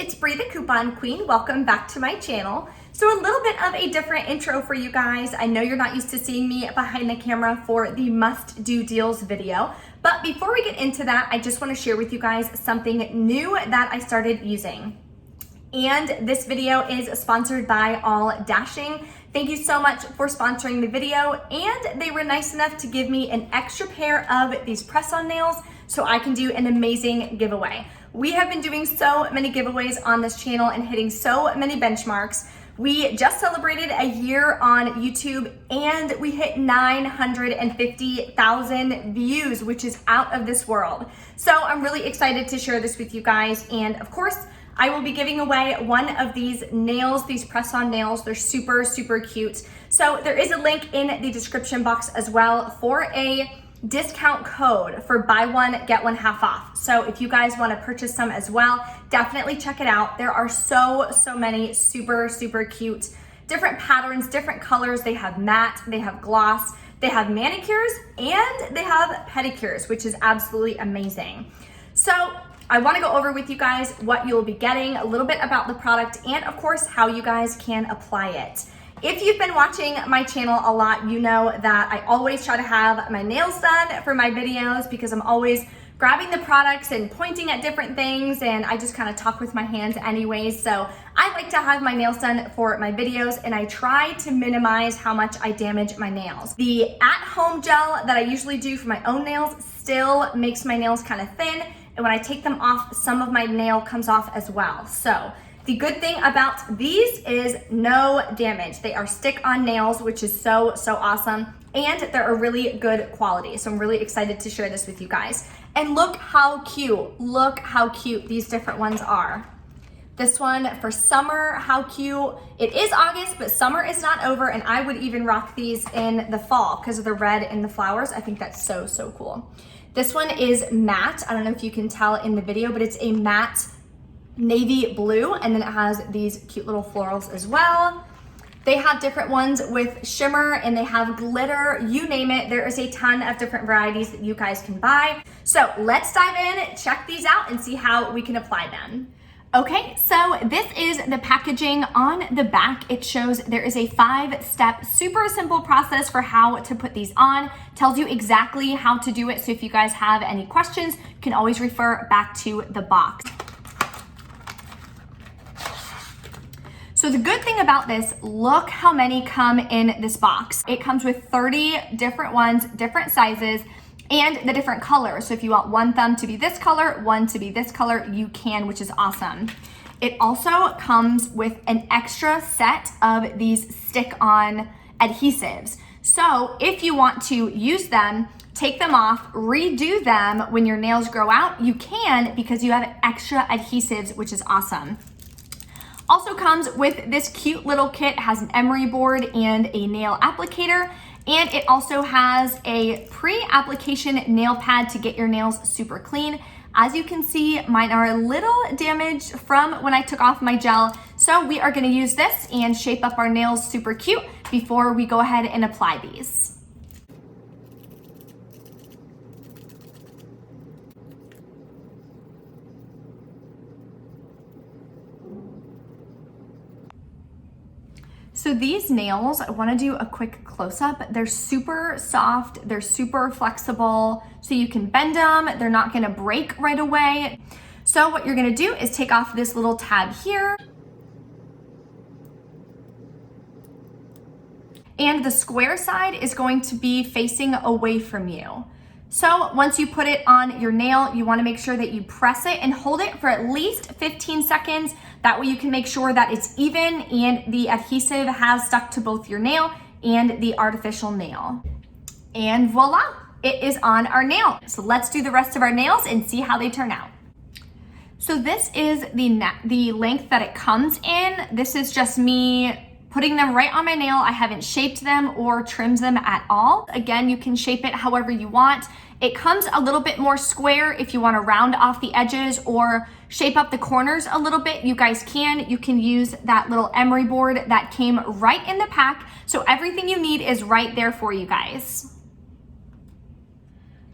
it's Bree the Coupon Queen. Welcome back to my channel. So a little bit of a different intro for you guys. I know you're not used to seeing me behind the camera for the must do deals video, but before we get into that, I just want to share with you guys something new that I started using. And this video is sponsored by ALLDASHING. Thank you so much for sponsoring the video, and they were nice enough to give me an extra pair of these press-on nails so I can do an amazing giveaway. We have been doing so many giveaways on this channel and hitting so many benchmarks. We just celebrated a year on YouTube and we hit 950,000 views, which is out of this world. So I'm really excited to share this with you guys. And of course, I will be giving away one of these nails, these press-on nails. They're super, super cute. So there is a link in the description box as well for a discount code for buy one, get one half off. So if you guys want to purchase some as well, definitely check it out. There are so many super, super cute, different patterns, different colors. They have matte, they have gloss, they have manicures, and they have pedicures, which is absolutely amazing. So I want to go over with you guys what you'll be getting, a little bit about the product, and of course, how you guys can apply it. If you've been watching my channel a lot, you know that I always try to have my nails done for my videos because I'm always grabbing the products and pointing at different things, and I just kind of talk with my hands anyways. So I like to have my nails done for my videos, and I try to minimize how much I damage my nails. The at-home gel that I usually do for my own nails still makes my nails kind of thin, and when I take them off, some of my nail comes off as well. So the good thing about these is no damage. They are stick-on nails, which is so awesome, and they're a really good quality. So I'm really excited to share this with you guys. And look how cute these different ones are. This one for summer, how cute. It is August, but summer is not over, and I would even rock these in the fall because of the red and the flowers. I think that's so cool. This one is matte. I don't know if you can tell in the video, but it's a matte navy blue, and then it has these cute little florals as well. They have different ones with shimmer and they have glitter, you name it. There is a ton of different varieties that you guys can buy. So let's dive in, check these out, and see how we can apply them. Okay, so this is the packaging. On the back, it shows there is a 5-step, super simple process for how to put these on. Tells you exactly how to do it. So if you guys have any questions, you can always refer back to the box. So the good thing about this, look how many come in this box. It comes with 30 different ones, different sizes, and the different colors. So if you want one thumb to be this color, one to be this color, you can, which is awesome. It also comes with an extra set of these stick-on adhesives. So if you want to use them, take them off, redo them when your nails grow out, you can, because you have extra adhesives, which is awesome. Also comes with this cute little kit. It has an emery board and a nail applicator, and it also has a pre-application nail pad to get your nails super clean. As you can see, mine are a little damaged from when I took off my gel, so we are gonna use this and shape up our nails super cute before we go ahead and apply these. So these nails, I wanna do a quick close-up. They're super soft, they're super flexible, so you can bend them, they're not gonna break right away. So what you're gonna do is take off this little tab here, and the square side is going to be facing away from you. So once you put it on your nail, you wanna make sure that you press it and hold it for at least 15 seconds. That way you can make sure that it's even and the adhesive has stuck to both your nail and the artificial nail. And voila, it is on our nail. So let's do the rest of our nails and see how they turn out. So this is the length that it comes in. This is just me putting them right on my nail. I haven't shaped them or trimmed them at all. Again, you can shape it however you want. It comes a little bit more square if you want to round off the edges or shape up the corners a little bit. You guys can. You can use that little emery board that came right in the pack. So everything you need is right there for you guys.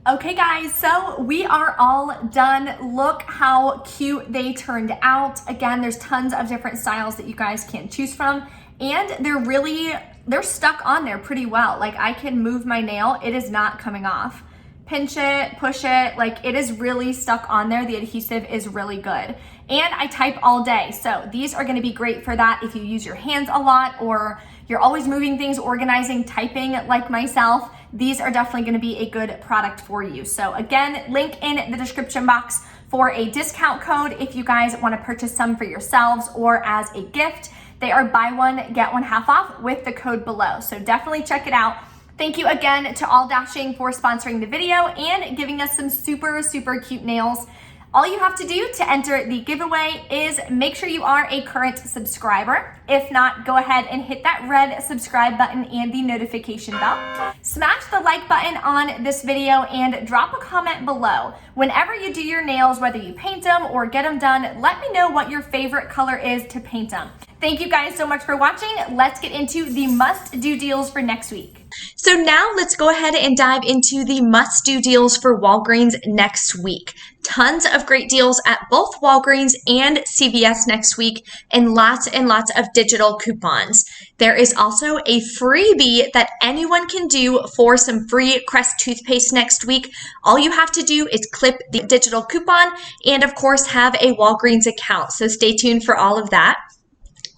Okay guys, so we are all done. Look how cute they turned out. Again, there's tons of different styles that you guys can choose from, and they're stuck on there pretty well. Like, I can move my nail, it is not coming off. Pinch it, push it, like it is really stuck on there. The adhesive is really good. And I type all day, so these are gonna be great for that if you use your hands a lot or you're always moving things, organizing, typing like myself. These are definitely gonna be a good product for you. So again, link in the description box for a discount code if you guys wanna purchase some for yourselves or as a gift. They are buy one, get one half off with the code below. So definitely check it out. Thank you again to ALLDASHING for sponsoring the video and giving us some super, super cute nails. All you have to do to enter the giveaway is make sure you are a current subscriber. If not, go ahead and hit that red subscribe button and the notification bell. Smash the like button on this video and drop a comment below. Whenever you do your nails, whether you paint them or get them done, let me know what your favorite color is to paint them. Thank you guys so much for watching. Let's get into the must-do deals for next week. So now let's go ahead and dive into the must-do deals for Walgreens next week. Tons of great deals at both Walgreens and CVS next week, and lots of digital coupons. There is also a freebie that anyone can do for some free Crest toothpaste next week. All you have to do is clip the digital coupon and of course have a Walgreens account. So stay tuned for all of that.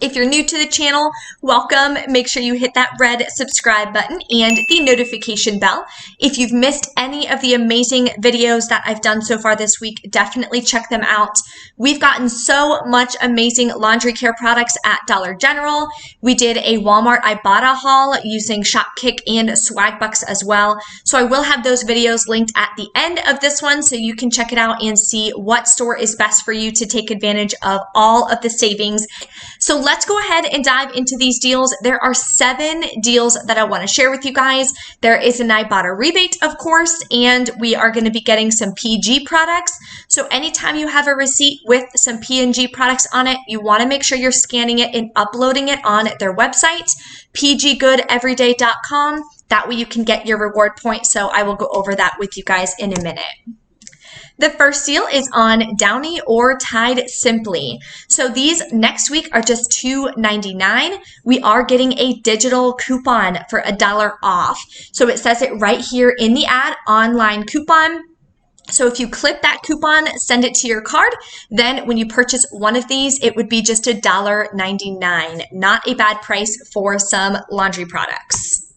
If you're new to the channel, welcome. Make sure you hit that red subscribe button and the notification bell. If you've missed any of the amazing videos that I've done so far this week, definitely check them out. We've gotten so much amazing laundry care products at Dollar General. We did a Walmart Ibotta haul using Shopkick and Swagbucks as well. So I will have those videos linked at the end of this one so you can check it out and see what store is best for you to take advantage of all of the savings. So let's go ahead and dive into these deals. There are 7 deals that I want to share with you guys. There is an Ibotta rebate, of course, and we are going to be getting some PG products. So anytime you have a receipt with some P&G products on it, you want to make sure you're scanning it and uploading it on their website, pggoodeveryday.com. That way you can get your reward points. So I will go over that with you guys in a minute. The first deal is on Downy or Tide Simply. So these next week are just $2.99. We are getting a digital coupon for $1 off. So it says it right here in the ad, online coupon. So if you clip that coupon, send it to your card, then when you purchase one of these, it would be just $1.99. Not a bad price for some laundry products.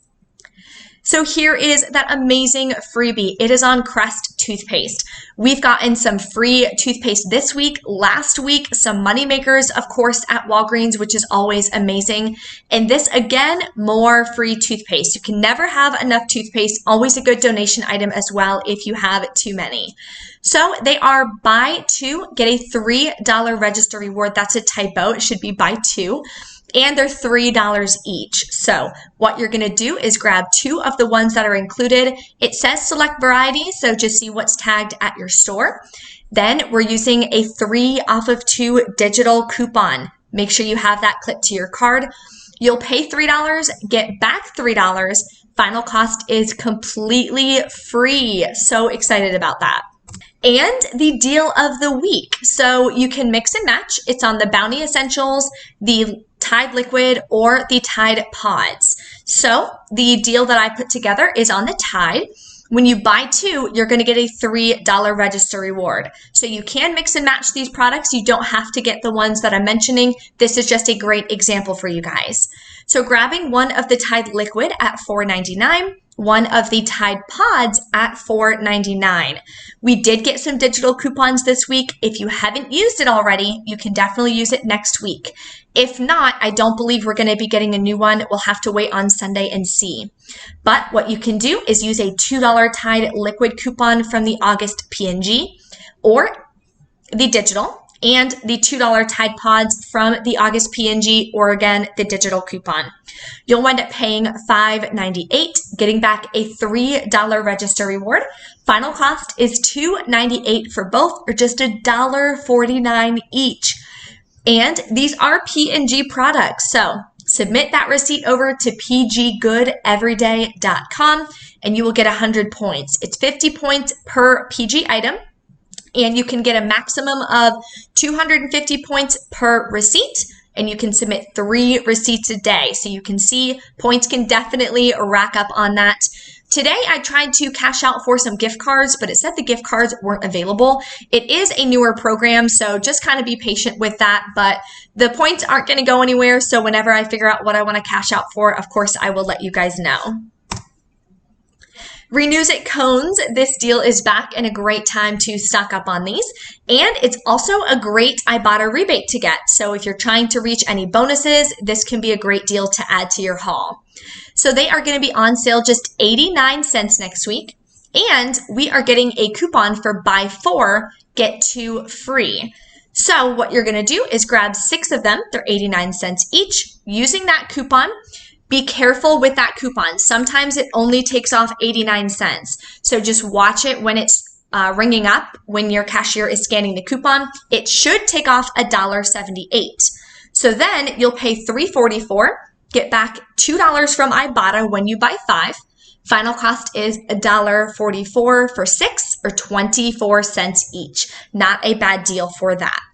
So here is that amazing freebie. It is on Crest toothpaste. We've gotten some free toothpaste this week, last week, some money makers, of course, at Wagreens, which is always amazing. And this, again, more free toothpaste. You can never have enough toothpaste. Always a good donation item as well if you have too many. So they are buy 2, get a $3 register reward. That's a typo. It should be buy 2. And they're $3 each. So what you're gonna do is grab 2 of the ones that are included. It says select variety, so just see what's tagged at your store. Then we're using a 3 off of 2 digital coupon. Make sure you have that clipped to your card. You'll pay $3, get back $3. Final cost is completely free. So excited about that. And the deal of the week. So you can mix and match. It's on the Bounty Essentials, the Tide Liquid, or the Tide Pods. So the deal that I put together is on the Tide. When you buy 2, you're going to get a $3 register reward. So you can mix and match these products. You don't have to get the ones that I'm mentioning. This is just a great example for you guys. So grabbing one of the Tide Liquid at $4.99, one of the Tide Pods at $4.99. We did get some digital coupons this week. If you haven't used it already, you can definitely use it next week. If not, I don't believe we're going to be getting a new one. We'll have to wait on Sunday and see. But what you can do is use a $2 Tide Liquid coupon from the August P&G or the digital, and the $2 Tide Pods from the August P&G, or again, the digital coupon. You'll wind up paying $5.98, getting back a $3 register reward. Final cost is $2.98 for both, or just $1.49 each. And these are P&G products, so submit that receipt over to pggoodeveryday.com and you will get 100 points. It's 50 points per PG item, and you can get a maximum of 250 points per receipt, and you can submit 3 receipts a day. So you can see points can definitely rack up on that. Today, I tried to cash out for some gift cards, but it said the gift cards weren't available. It is a newer program, so just kind of be patient with that, but the points aren't going to go anywhere. So whenever I figure out what I want to cash out for, of course, I will let you guys know. Renews It cones. This deal is back and a great time to stock up on these. And it's also a great Ibotta rebate to get. So if you're trying to reach any bonuses, this can be a great deal to add to your haul. So they are going to be on sale just 89 cents next week. And we are getting a coupon for buy 4, get 2 free. So what you're going to do is grab 6 of them. They're 89 cents each. Using that coupon, be careful with that coupon. Sometimes it only takes off 89 cents. So just watch it when it's ringing up, when your cashier is scanning the coupon. It should take off $1.78. So then you'll pay $3.44, get back $2 from Ibotta when you buy 5. Final cost is $1.44 for 6, or 24 cents each. Not a bad deal for that.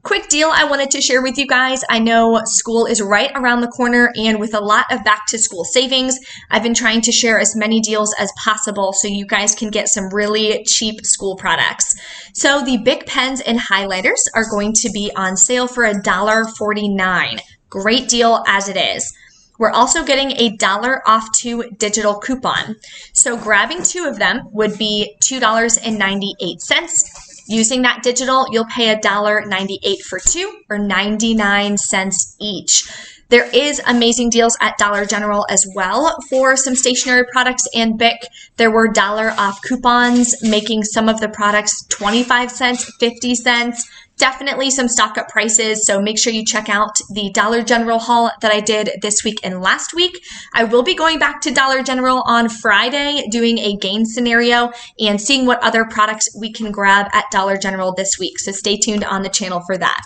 Quick deal I wanted to share with you guys. I know school is right around the corner, and with a lot of back to school savings, I've been trying to share as many deals as possible so you guys can get some really cheap school products. So the Bic pens and highlighters are going to be on sale for $1.49. Great deal as it is. We're also getting a $1 off 2 digital coupon. So grabbing 2 of them would be $2.98. Using that digital, you'll pay $1.98 for 2, or 99 cents each. There is amazing deals at Dollar General as well for some stationery products and Bic. There were $1 off coupons, making some of the products 25 cents, 50 cents. Definitely some stock up prices, so make sure you check out the Dollar General haul that I did this week and last week. I will be going back to Dollar General on Friday, doing a gain scenario and seeing what other products we can grab at Dollar General this week, so stay tuned on the channel for that.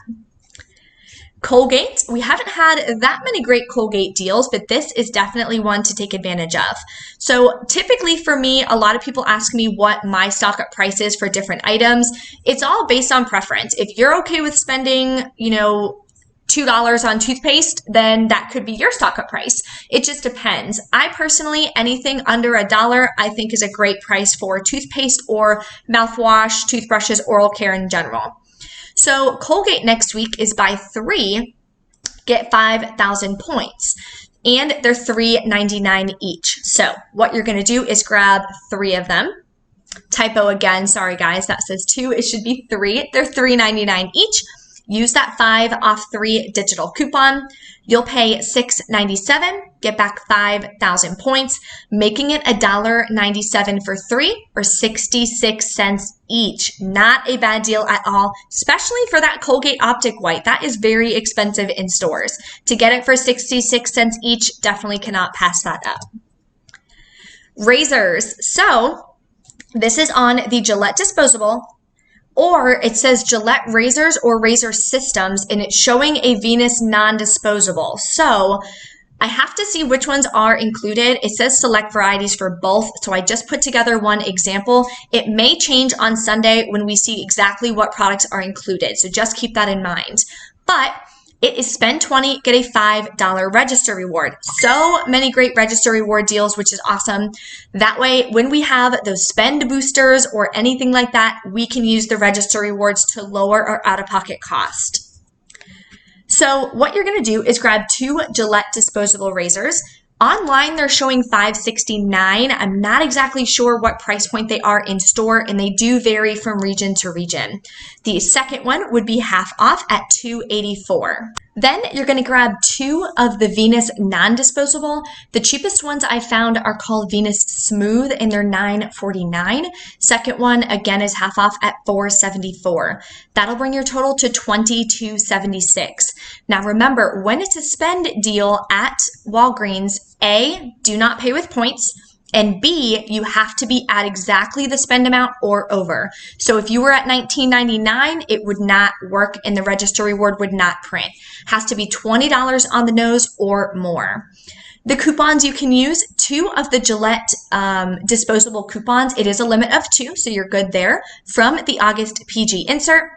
Colgate, we haven't had that many great Colgate deals, but this is definitely one to take advantage of. So typically for me, a lot of people ask me what my stock up price is for different items. It's all based on preference. If you're okay with spending, $2 on toothpaste, then that could be your stock up price. It just depends. I personally, anything under $1, I think is a great price for toothpaste or mouthwash, toothbrushes, oral care in general. So Colgate next week is buy 3, get 5,000 points, and they're $3.99 each. So what you're going to do is grab 3 of them. Typo again, sorry guys, that says 2, it should be 3. They're $3.99 each. Use that 5 off 3 digital coupon. You'll pay $6.97, get back 5,000 points, making it $1.97 for 3, or 66 cents each. Not a bad deal at all, especially for that Colgate Optic White. That is very expensive in stores. To get it for 66 cents each, definitely cannot pass that up. Razors. So this is on the Gillette disposable, or it says Gillette razors or razor systems, and it's showing a Venus non-disposable. So I have to see which ones are included. It says select varieties for both, so I just put together one example. It may change on Sunday when we see exactly what products are included, so just keep that in mind. But it is spend $20, get a $5 register reward. So many great register reward deals, which is awesome. That way, when we have those spend boosters or anything like that, we can use the register rewards to lower our out-of-pocket cost. So what you're going to do is grab 2 Gillette disposable razors. Online, they're showing $5.69. I'm not exactly sure what price point they are in store, and they do vary from region to region. The second one would be half off at $2.84. Then you're going to grab 2 of the Venus non-disposable. The cheapest ones I found are called Venus Smooth, and they're $9.49. Second one, again, is half off at $4.74. That'll bring your total to $22.76. Now remember, when it's a spend deal at Walgreens, A, do not pay with points, And B, you have to be at exactly the spend amount or over. So if you were at $19.99, it would not work and the register reward would not print. Has to be $20 on the nose or more. The coupons you can use, 2 of the Gillette disposable coupons. It is a limit of 2, so you're good there, from the August PG insert.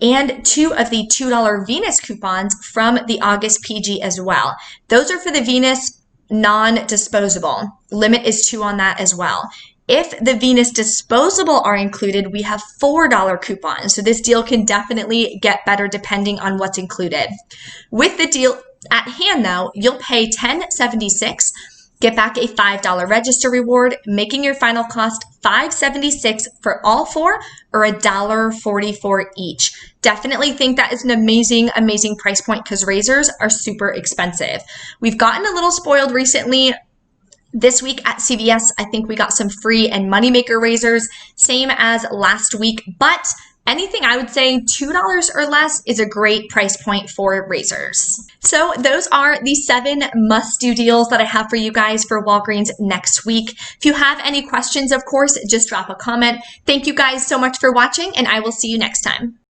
And 2 of the $2 Venus coupons from the August PG as well. Those are for the Venus non-disposable. Limit is 2 on that as well. If the Venus disposable are included, we have $4 coupons. So this deal can definitely get better depending on what's included. With the deal at hand though, you'll pay $10.76, get back a $5 register reward, making your final cost $5.76 for all 4 or $1.44 each. Definitely think that is an amazing, amazing price point because razors are super expensive. We've gotten a little spoiled recently. This week at CVS, I think we got some free and moneymaker razors, same as last week, but anything I would say $2 or less is a great price point for razors. So those are the 7 must-do deals that I have for you guys for Walgreens next week. If you have any questions, of course, just drop a comment. Thank you guys so much for watching, and I will see you next time.